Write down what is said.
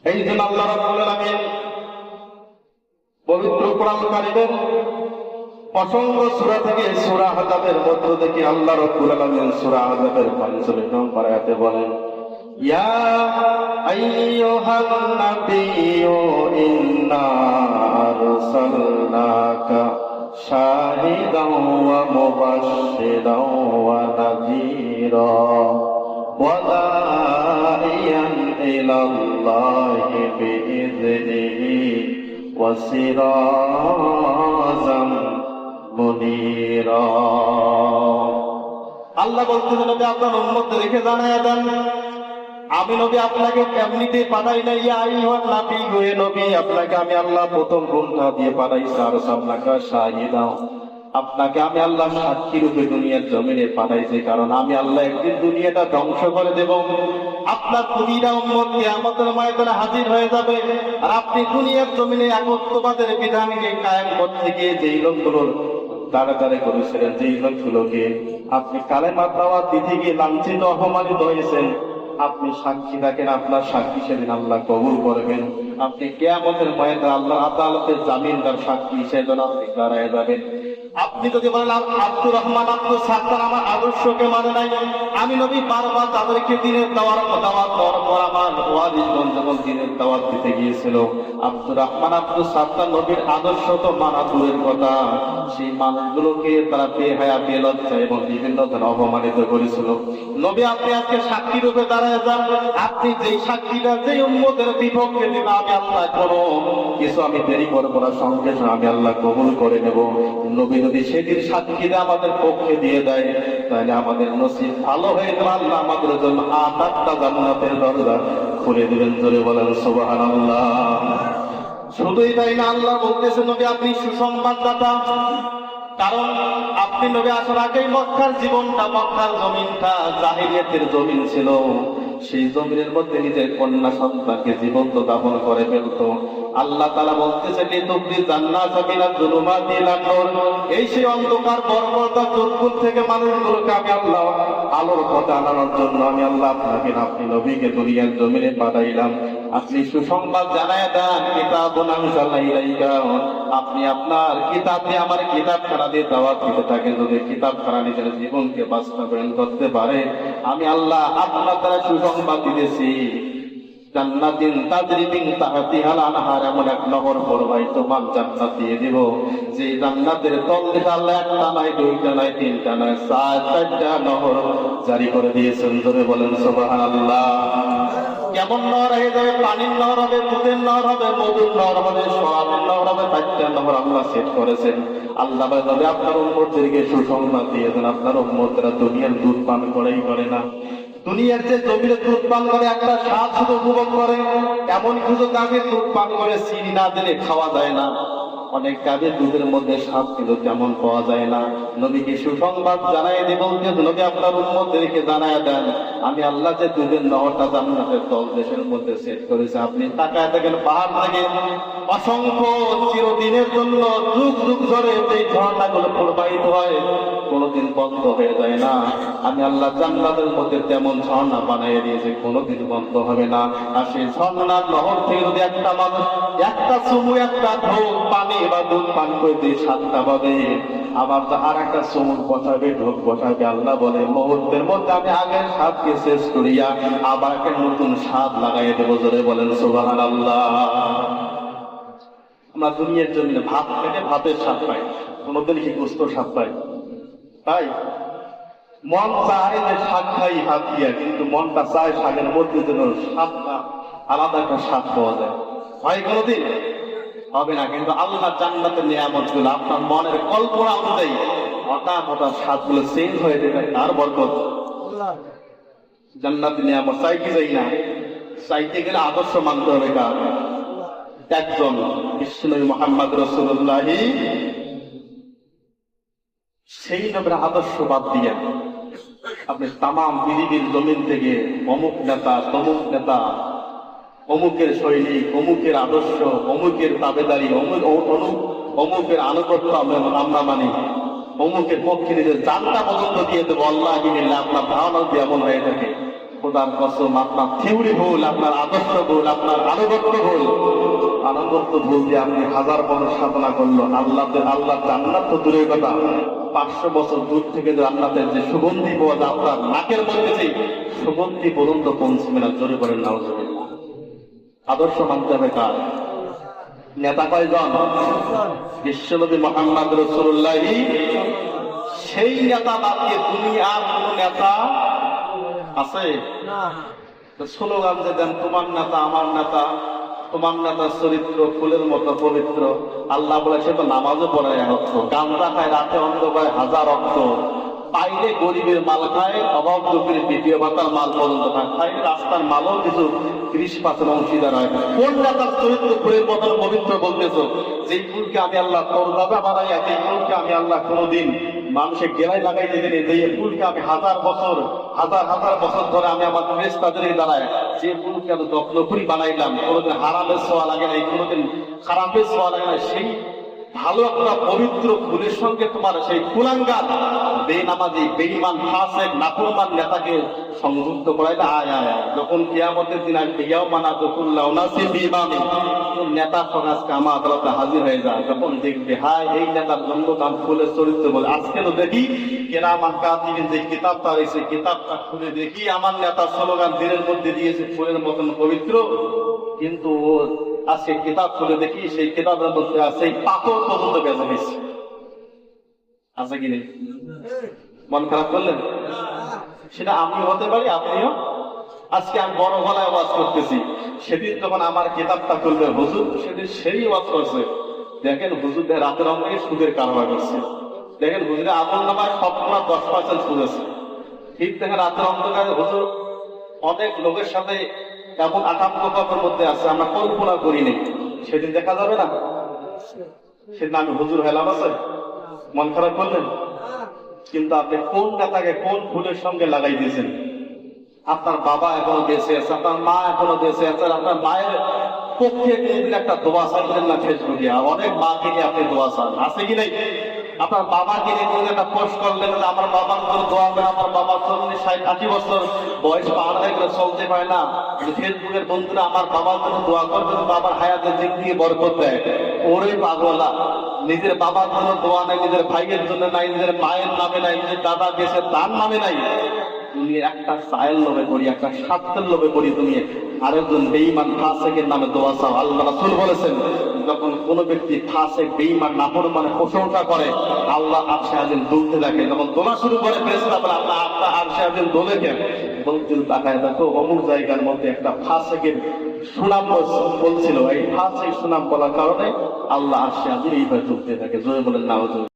এই জন্য আল্লাহ রাব্বুল আলামিন পবিত্র কোরআন কারীমের অসংখ্য সূরা থেকে সূরা আহজাবের মধ্য থেকে আল্লাহ রাব্বুল আলামিন সূরা আহজাবের 45 নম্বর আয়াতে বলেন, ইয়া আইয়ুহান নাবিয়্যু ইন্না আরসালনাকা শাহিদান ওয়া মুবাশশিরান ওয়া নাযীরা ওয়া দা'iyan ইলাল্লাহি বিইذনিহি ওয়া সিরাজাম মুনীরা। আল্লাহ বলতেছেন, নবী আপনার উম্মতকে রেখে জানায়া দেন, আমি নবী আপনাকে এমনিতে পাঠাই না। ইয়া আইয়ুহান নাবিয়্যু, হে নবী আপনাকে আমি আল্লাহ প্রথম ঘন্টা দিয়ে পাঠাইছি। আরসালনাকা শাহিদান, আপনাকে আমি আল্লাহ সাক্ষী রূপে দুনিয়ার জমিনে পাঠাইছি। কারণ আমি আল্লাহ একদিন দুনিয়াটা ধ্বংস করে দেব, আপনার প্রতিটা উম্মত কিয়ামতের ময়দানে হাজির হয়ে যাবে। আর আপনি দুনিয়ার জমিনে একত্ববাদের বিধানকে কায়েম করতে গিয়ে যেই লোকগুলোর দাঁড়াদাঁড়ি করেছিলেন, যেই লোকগুলোকে আপনি কালেমার দাওয়াত দিতে গিয়ে লাঞ্ছিত অপমানিত হয়েছেন, আপনি সাক্ষী থাকেন, আপনার সাক্ষী সেদিন আল্লাহ কবুল করবেন। আপনি কিয়ামতের ময়দানে আল্লাহ আদালতের জামিনদার সাক্ষী হিসেবে আপনি দাঁড়ায় যাবেন। আপনি যদি বলেন আব্দুর রহমান আব্দুল সাত্তার আমার আদর্শকে মানে নাই, আমি নবী বারবার তাদেরকে দিনের দাওয়াত দেওয়ার পর আমার ওয়ারিসগণ যখন দিনের দাওয়াত দিতে গিয়েছিল, আব্দুর রহমান আব্দুল সাত্তার নবীর আদর্শ তো মানা দূরের কথা, সেই মানুষগুলোকে তারা বেহায়া বেলজ্জা এবং বিভিন্ন ধরনের অপমানিত করেছিল। নবী আপনি আজকে সাক্ষী রূপে দাঁড়ায় যান, আপনি যেই সাক্ষীটা যেই উম্মতের বিপক্ষে দিন, আমি আল্লাহ করো কিছু আমি দেরি করবো না, সঙ্গে সঙ্গে আমি আল্লাহ কবুল করে নেব। নবী যদি সেদিন সাক্ষীরা আমাদের পক্ষে দিয়ে দেয়, তাহলে আমাদের নসিব ভালো হয়ে যাবে। আল্লাহ আমাদের জন্য 8টা জান্নাতের দরজা খুলে দিবেন। জোরে বলেন সুবহানাল্লাহ। শুধুই তাই না, আল্লাহ বলতেছেন নবী আপনি সুসংবাদদাতা। কারণ আপনি নবী আসার আগেই মক্কার জীবনটা, মক্কার জমিনটা জাহিলিয়াতের জমিন ছিল। সেই জমিনের মধ্যে নিজের কন্যা সন্তানকে জীবন্ত দাফন করে ফেলতো। আল্লাহ তাআলা বলতেছেন, লিতুখরিজ জান্নাতা মিনাজ যুলুমাতি ইলান নূর, এই সেই অন্ধকার বর্বরতা দুর্গুণ থেকে মানুষগুলোকে আমি আল্লাহ আলোর পথে আনানোর জন্য আমি আল্লাহ আপনাকে আপনি নবীকে দুনিয়ার জমিনে পাঠাইলাম। আপনি সুসংবাদ জানায় দেন, কিতাবুন আনজালনা ইলাইকা, আপনি আপনার কিতাব দিয়ে আমার কিতাবখানা দিয়ে দাওয়াত দিতে থাকেন। যদি কিতাবখানা নিজের জীবনকে বাস্তবায়ন করতে পারে, আমি আল্লাহ আপনার দ্বারা সুসংবাদ দিতেছি, জান্নাতিন তাজরি মিন তাহতিহাল আনহার, এমন এক নহর প্রবাহিতমান জান্নাত দিয়ে দিব, যে জান্নাতের তলদেশে আল্লাহ একটা নয়, দুইটা নয়, তিনটা নয়, 4টা নহর জারি করে দিয়েছেন। ধরে বলেন সুবহানাল্লাহ। কেমন নহর হয়ে যাবে? পানির নহর হবে, দুধের নহর হবে, মধুর নহর হবে, সোয়াবের নহর হবে, 4টা নহর আল্লাহ সেট করেছেন। আল্লাহ বলে আপনার উম্মতদেরকে সুসংবাদ দিয়েছেন, আপনার উম্মতরা দুনিয়ার দুধ পান করেই করে না, দুনিয়ার যে জমিরে দুধ পান করে একটা স্বাদ শুধু উপভোগ করে, এমন কিছু গাভীর দুধ পান করে চিনি না দিলে খাওয়া যায় না। অনেক গাভীর দুধের মধ্যে স্বাদ কিন্তু তেমন পাওয়া যায় না। নবীকে সুসংবাদ জানাই দিয়ে বলতে, নবী আপনার উম্মতদেরকে জানায় দেন, আমি আল্লাহ যে দুধের নহরটা জান্নাতের তলদেশের মধ্যে সেট করেছে, আপনি তাকায় দেখেন পাহাড় থেকে অসংখ্য চিরদিনের জন্য যুগ যুগ ধরে এই ঝর্ণাগুলো প্রবাহিত হয়, কোনোদিন বন্ধ হয়ে যায় না। আমি আল্লাহ জান্নাতের মধ্যে তেমন ঝর্ণা বানিয়ে দিয়েছে, কোনোদিন বন্ধ হবে না। আর সেই ঝর্ণার নহর থেকে যদি একটা মানুষ একটা চুমু, একটা ঢোক পানি বা দুধ পান করে দিয়ে 7টা পাবে, আবার আর একটা চুমুক বসাবে, ঢোক বসাবে, আল্লাহ বলে মুহূর্তের মধ্যে আমি আগের স্বাদকে শেষ করিয়া আবার একটা নতুন স্বাদ লাগাই দেবো। জোরে বলেন সুবহানাল্লাহ। আমরা দুনিয়ার জমিনে ভাত খেতে ভাতের স্বাদ পাই, কোনোদিন কি গোস্ত স্বাদ পাই? তাই মন চায় যে শাক খাই ভাত দিয়া, কিন্তু মনটা চায় শাকের মধ্যে যেন স্বাদটা আলাদা একটা স্বাদ পাওয়া যায়। হয় কোনোদিন? হবে না। কিন্তু আল্লাহ জান্নাতের নিয়ামত গুলো আপনার মনের কল্পনা অনুযায়ী হঠাৎ হঠাৎ স্বাদ গুলো চেঞ্জ হয়ে যাবে, তার বরকত। জান্নাতের নিয়ামত চাই কি চাই না? চাইতে গেলে আদর্শ মানতে হবে কার? একজন বিশ্বনবী মুহাম্মদ রাসূলুল্লাহ। সেই নবীর আদর্শ বাদ দিয়ে আপনি তামাম পৃথিবীর জমিন থেকে অমুক নেতা, তমুক নেতা, অমুকের সৈনিক, অমুকের আদর্শ, অমুকের তাবেদারি, অমুকের আনুগত্য আমরা মানি, অমুকের পক্ষে নিজের জানটা পর্যন্ত দিয়ে দেবো, আল্লাহ আপনার ধারণা দিয়ে এমন হয়ে থাকে। খোদার কসম আপনার থিওরি ভুল, আপনার আদর্শ ভুল, আপনার আনুগত্য ভুল। আনুগত্য ভুল দিয়ে আপনি হাজার বছর সাধনা করলো, আল্লাহ জান্নাত তো দূরের কথা, 500 বছর দূর থেকে যে জান্নাতের যে সুগন্ধি পাওয়া যায় আপনার নাকের মধ্যে, সেই সুগন্ধি পর্যন্ত পৌঁছবে না। জোরে বলেন নাউজুবিল্লাহ। আদর্শ মানতে হবে কার? নেতা কয়জন? বিশ্বনবী মুহাম্মদ রাসূলুল্লাহ। সেই নেতা বাদে দুনিয়ার কোন নেতা আছে? স্লোগান যে দেন, তোমার নেতা আমার নেতা, তোমার নেতার চরিত্র ফুলের মতো পবিত্র। আল্লাহ বলে সে তো নামাজও পড়ে রক্ত, গামরা খায় রাতে অন্ধকারে হাজার রক্ত, পাইলে গরিবের মাল খায়, অভাব দুঃখের দ্বিতীয় ভাতার মাল পর্যন্ত খায়, রাস্তার মালও কিছু 30% অংশীদার হয়। কোন নেতার চরিত্র ফুলের মতো পবিত্র বলতেছো? যেই ফুলকে আমি আল্লাহ তরবাবা বানাই, এই ফুলকে আমি আল্লাহ কোনোদিন মানুষের গেলায় লাগাইতে দিনে, যে ফুলকে আমি হাজার হাজার বছর ধরে আমি আমার ফেরেশতাদের দ্বারায় যে ফুলকে আমি যত্ন করে বানাইলাম, কোনোদিন হারামের ছোঁয়া লাগে না, কোনোদিন খারাপের ছোঁয়া লাগে না, সেই ভালো একটা পবিত্র ফুলের সঙ্গে তোমার সেই কুলাঙ্গার বেনামাজি বেঈমান ফাসিক নাফরমান নেতাকে সংযুক্ত করাইলে আয় আয় যখন কিয়ামতের দিন আসবে, ইয়াউমানা তুকুল্লাহ নাসি বিইমামি, নেতা সমাজ কামা আদালতে হাজির হয়ে যায়, যখন দেখবে হায় এই নেতার জন্য তার ফুলের চরিত্র বলে। আজকে তো দেখি কেরামান কাতিবিন যে কিতাবটা রয়েছে, কিতাবটা খুলে দেখি আমার নেতা স্লোগান দিনের মধ্যে দিয়েছে ফুলের মতন পবিত্র, কিন্তু আজকে কিতাব খুলে দেখি সেই কিতাবের মধ্যে আছে এই পাথর পর্যন্ত বেঁচে গেছে। আছে কি নেই? মন খারাপ করলেন? সেটা আমি হতে পারি, আপনিও। আজকে আমি বড় গলায় ওয়াজ করতেছি, সেদিন যখন আমার কিতাবটা খুলবে হুজুর, সেদিন সেই ওয়াজ করছে, দেখেন হুজুর রাতের অঙ্গে সুদের কারবার করছে, দেখেন হুজুরের আমল নামায় 10% সুদ আছে। ঠিক দেখেন রাতের অন্ধকারে হুজুর অনেক লোকের সাথে এমন আকাঙ্ক্ষার মধ্যে আছে আমরা কল্পনা করি নেই। সেদিন দেখা যাবে না? সেদিন আমি হুজুর হেলাম আছে, মন খারাপ করলেন? কিন্তু আপনি কোন নেতাকে কোন ফুলের সঙ্গে লাগাই দিয়েছেন? আপনার বাবা এখনো বেঁচে আছে, আপনার মা এখনো বেঁচে আছে, আপনার মায়ের পক্ষে কোনদিন একটা দোয়া চাইলেন না ফেসবুকে? অনেক মাকে নিয়ে আপনি দোয়া চান, আছে কি নেই? আপনার বাবাকে নিয়ে কোন একটা পোস্ট করলেন, আমার বাবার কোনো দোয়া হবে, আমার বাবা 40-60-80 বছর বয়স পার হয়ে গেলে চলতে পারে না, ফেসবুকের বন্ধুরা আমার বাবার জন্য দোয়া করবে, বাবার হায়াতের দিক দিয়ে বরকত দেয়। ওরে পাগলা, নিজের বাবার জন্য দোয়া নাই, নিজের ভাইয়ের জন্য নাই, নিজের মায়ের নামে নাই, নিজের দাদা গেছে তার নামে নাই, তুমি একটা চায়ের লোভে করি, একটা স্বার্থের লোভে করি, তুমি আরেকজন বেঈমান ফাসিকের নামে দোয়া চাও। আল্লাহ রাসূল বলেছেন, যখন কোন ব্যক্তি ফাসিক বেঈমান নাফরমানের প্রশংসা করে, আল্লাহ আরশে আজিম দুলতে থাকে। যখন দোলা শুরু করে ফেরেশতা বলে আল্লাহ আপনার আরশে আজিম দোলে কেন? বলতে তাকায় দেখো অমুক জায়গার মধ্যে একটা ফাসিকের সুনাম বলছিল, এই ফাসিক সুনাম বলার কারণে আল্লাহ আরশে আজিম এইভাবে দুলতে থাকে। জোরে বলেন নাউজুবিল্লাহ।